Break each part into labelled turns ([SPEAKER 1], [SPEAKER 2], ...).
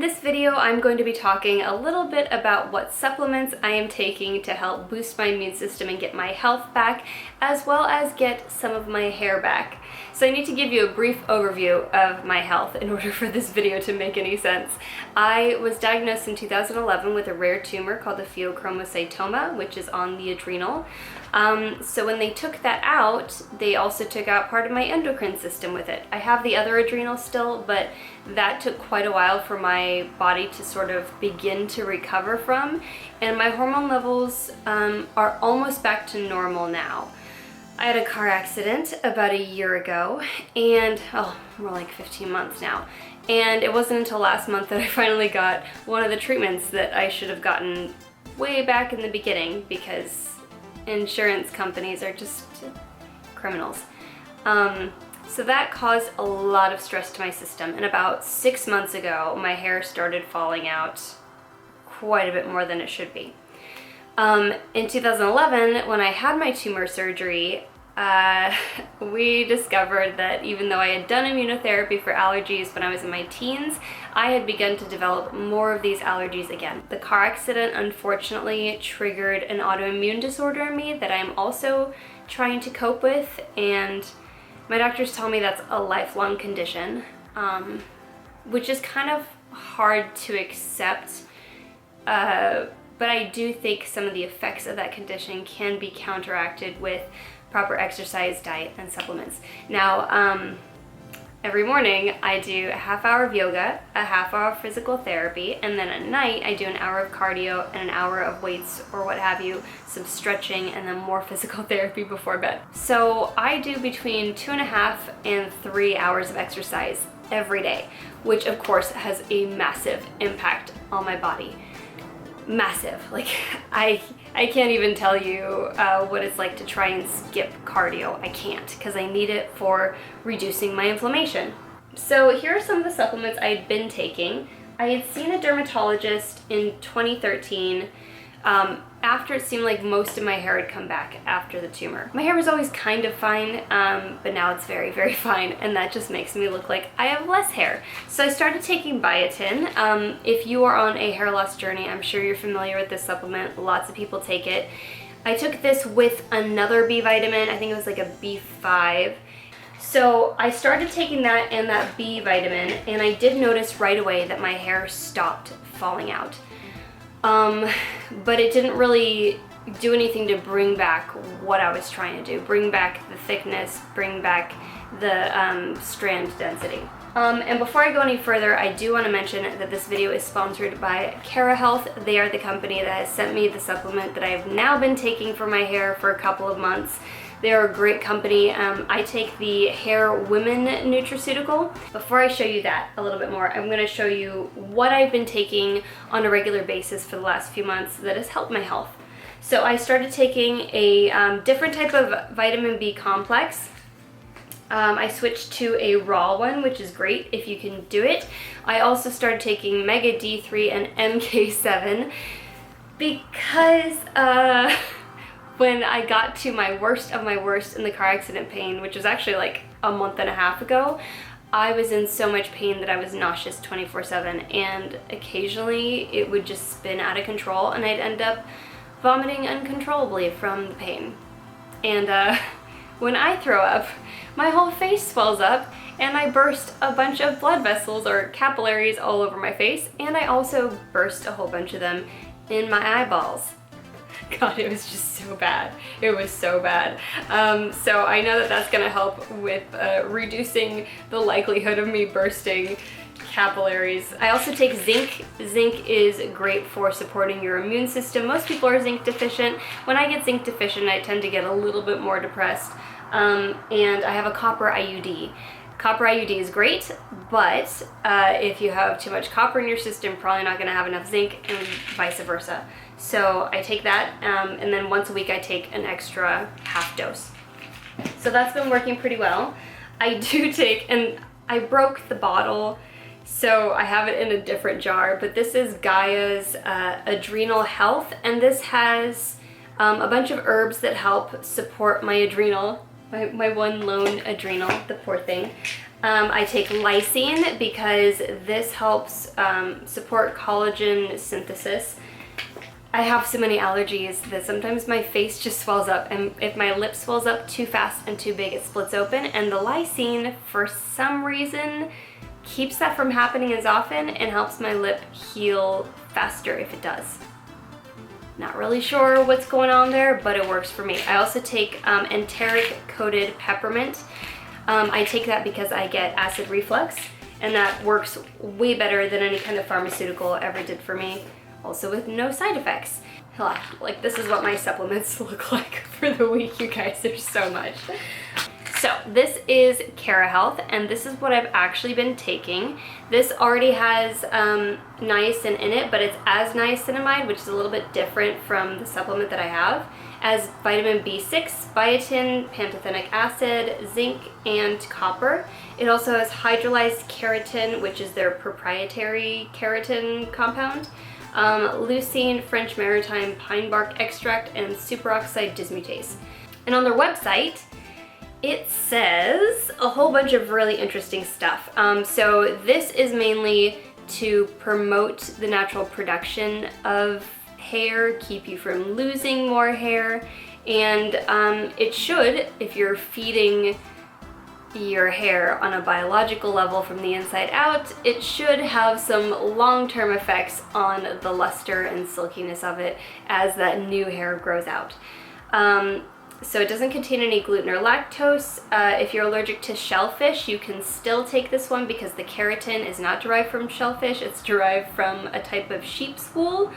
[SPEAKER 1] this video, I'm going to be talking a little bit about what supplements I am taking to help boost my immune system and get my health back, as well as get some of my hair back. So I need to give you a brief overview of my health in order for this video to make any sense. I was diagnosed in 2011 with a rare tumor called a pheochromocytoma, which is on the adrenal. So when they took that out, they also took out part of my endocrine system with it. I have the other adrenal still, but that took quite a while for my body to sort of begin to recover from, and my hormone levels are almost back to normal now. I had a car accident about a year ago, and more like 15 months now. And it wasn't until last month that I finally got one of the treatments that I should have gotten way back in the beginning, because insurance companies are just criminals. So that caused a lot of stress to my system, and about 6 months ago my hair started falling out quite a bit more than it should be. In 2011, when I had my tumor surgery, we discovered that even though I had done immunotherapy for allergies when I was in my teens, I had begun to develop more of these allergies again. The car accident unfortunately triggered an autoimmune disorder in me that I'm also trying to cope with, and my doctors tell me that's a lifelong condition, which is kind of hard to accept, but I do think some of the effects of that condition can be counteracted with proper exercise, diet, and supplements. Now, every morning I do a half-hour of yoga, a half-hour of physical therapy, and then at night I do an hour of cardio and an hour of weights or what have you, some stretching, and then more physical therapy before bed. So I do between 2.5 and 3 hours of exercise every day, which of course has a massive impact on my body. Massive. Like, I can't even tell you what it's like to try and skip cardio. I can't, because I need it for reducing my inflammation. So here are some of the supplements I'd been taking. I had seen a dermatologist in 2013 after it seemed like most of my hair had come back after the tumor. My hair was always kind of fine, but now it's very, very fine, and that just makes me look like I have less hair. So I started taking Biotin. If you are on a hair loss journey, I'm sure you're familiar with this supplement. Lots of people take it. I took this with another B vitamin. I think it was like a B5. So I started taking that and that B vitamin, and I did notice right away that my hair stopped falling out. But it didn't really do anything to bring back what I was trying to do. Bring back the thickness, bring back the strand density. And before I go any further, I do want to mention that this video is sponsored by KeraHealth. They are the company that has sent me the supplement that I've now been taking for my hair for a couple of months. They're a great company. I take the Hair Women Nutraceutical. Before I show you that a little bit more, I'm going to show you what I've been taking on a regular basis for the last few months that has helped my health. So I started taking a different type of vitamin B complex. I switched to a raw one, which is great if you can do it. I also started taking Mega D3 and MK7 because when I got to my worst of my worst in the car accident pain, which was actually like a month and a half ago, I was in so much pain that I was nauseous 24/7, and occasionally it would just spin out of control and I'd end up vomiting uncontrollably from the pain. And when I throw up, my whole face swells up and I burst a bunch of blood vessels or capillaries all over my face, and I also burst a whole bunch of them in my eyeballs. God, it was just so bad. It was so bad. So I know that that's going to help with reducing the likelihood of me bursting capillaries. I also take zinc. Zinc is great for supporting your immune system. Most people are zinc deficient. When I get zinc deficient, I tend to get a little bit more depressed. And I have a copper IUD. Copper IUD is great, but if you have too much copper in your system, probably not going to have enough zinc, and vice versa. So I take that, and then once a week I take an extra half dose. So that's been working pretty well. I do take, and I broke the bottle, so I have it in a different jar, but this is Gaia's Adrenal Health, and this has a bunch of herbs that help support my adrenal my one lone adrenal, the poor thing. I take lysine because this helps support collagen synthesis. I have so many allergies that sometimes my face just swells up, and if my lip swells up too fast and too big, it splits open, and the lysine, for some reason, keeps that from happening as often and helps my lip heal faster if it does. Not really sure what's going on there, but it works for me. I also take enteric-coated peppermint. I take that because I get acid reflux, and that works way better than any kind of pharmaceutical ever did for me. Also with no side effects. Like, this is what my supplements look like for the week, you guys. There's so much. So this is KeraHealth, and this is what I've actually been taking. This already has niacin in it, but it's as niacinamide, which is a little bit different from the supplement that I have, as vitamin B6, biotin, pantothenic acid, zinc, and copper. It also has hydrolyzed keratin, which is their proprietary keratin compound, leucine, French maritime pine bark extract, and superoxide dismutase. And on their website, it says a whole bunch of really interesting stuff. So this is mainly to promote the natural production of hair, keep you from losing more hair, and it should, if you're feeding your hair on a biological level from the inside out, it should have some long-term effects on the luster and silkiness of it as that new hair grows out. So it doesn't contain any gluten or lactose. If you're allergic to shellfish, you can still take this one because the keratin is not derived from shellfish. It's derived from a type of sheep's wool.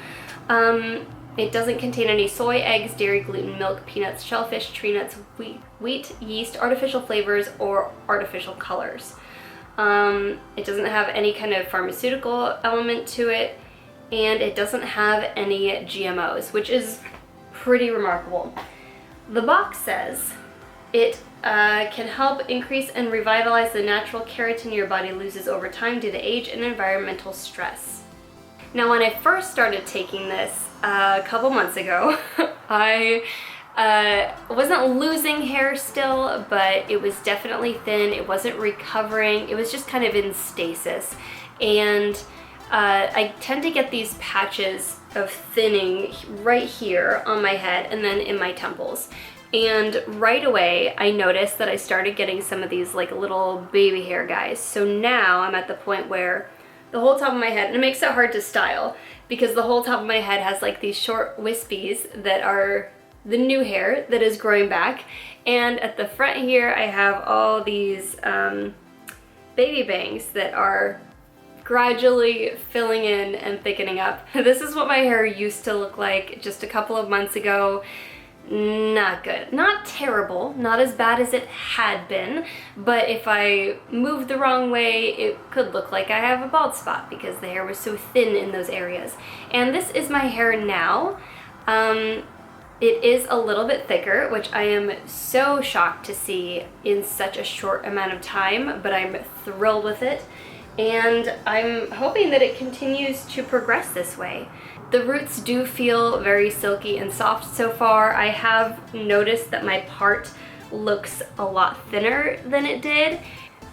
[SPEAKER 1] It doesn't contain any soy, eggs, dairy, gluten, milk, peanuts, shellfish, tree nuts, wheat, yeast, artificial flavors, or artificial colors. It doesn't have any kind of pharmaceutical element to it, and it doesn't have any GMOs, which is pretty remarkable. The box says it can help increase and revitalize the natural keratin your body loses over time due to age and environmental stress. Now, when I first started taking this a couple months ago, I wasn't losing hair still, but it was definitely thin. It wasn't recovering. It was just kind of in stasis. And I tend to get these patches of thinning right here on my head and then in my temples. And right away, I noticed that I started getting some of these like little baby hair guys. So now I'm at the point where the whole top of my head, and it makes it hard to style because the whole top of my head has like these short wispies that are the new hair that is growing back. And at the front here, I have all these baby bangs that are gradually filling in and thickening up. This is what my hair used to look like just a couple of months ago. Not good. Not terrible, not as bad as it had been, but if I moved the wrong way, it could look like I have a bald spot because the hair was so thin in those areas. And this is my hair now. It is a little bit thicker, which I am so shocked to see in such a short amount of time, but I'm thrilled with it. And I'm hoping that it continues to progress this way. The roots do feel very silky and soft so far. I have noticed that my part looks a lot thinner than it did.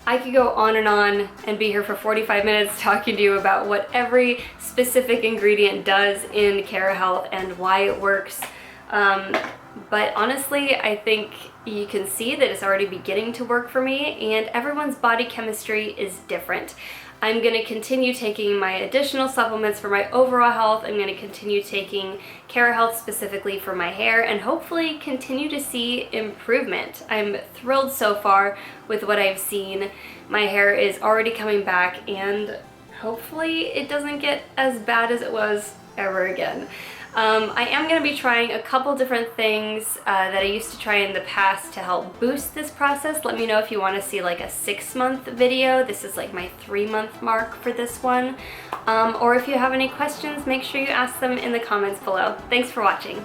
[SPEAKER 1] I could go on and be here for 45 minutes talking to you about what every specific ingredient does in KeraHealth and why it works. But honestly, I think you can see that it's already beginning to work for me, and everyone's body chemistry is different. I'm going to continue taking my additional supplements for my overall health. I'm going to continue taking KeraHealth specifically for my hair and hopefully continue to see improvement. I'm thrilled so far with what I've seen. My hair is already coming back, and hopefully it doesn't get as bad as it was ever again. I am going to be trying a couple different things that I used to try in the past to help boost this process. Let me know if you want to see like a 6-month video. This is like my 3-month mark for this one. Or if you have any questions, make sure you ask them in the comments below. Thanks for watching.